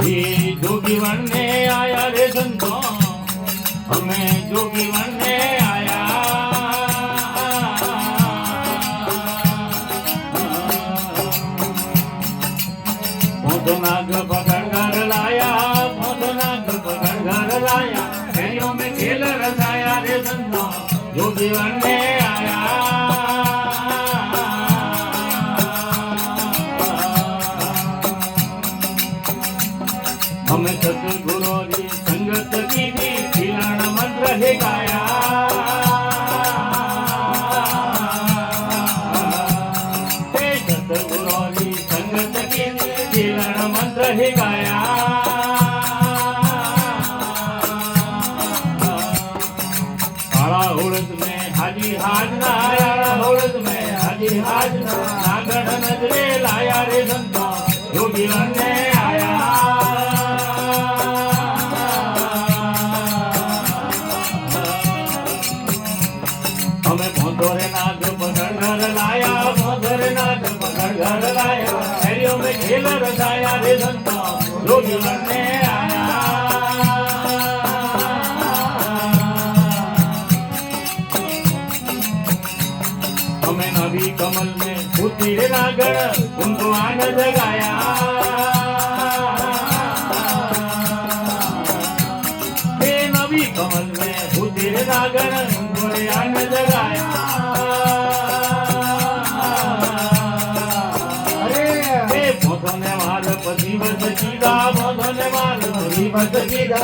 ये जोगी वन ने आया रे संतो हमें जोगी वन ने आया मोटो नाग पकड़ घर लाया मोटो नाग पकड़ घर लाया खेलों में खेल रचाया रे संतो जोगी वन ने आया हमें सतगुरु की संगत की भी खिलाना मंत्र है गाया हे सतगुरु की संगत की भी खिलाना मंत्र है गाया काला उड़द में हाजी हाजना काला उड़द में हाजी हाजना नागड़ नजरे लाया रे संतो योगी वन ने आया हमें भोंदोरे नाग पकड़ घर लाया भोंदोरे नाग पकड़ घर लाया खेलियों में खेल रचाया रे संतो योगी वन ने आया हमें नबी कमल में फूटी रे नागड़ उनको आनंद जगाया हे नबी कमल में फूटी रे नागड़ उनको आनंद जगाया हे पोतोने मार पति बस कीधा पोतोने मार पति बस कीधा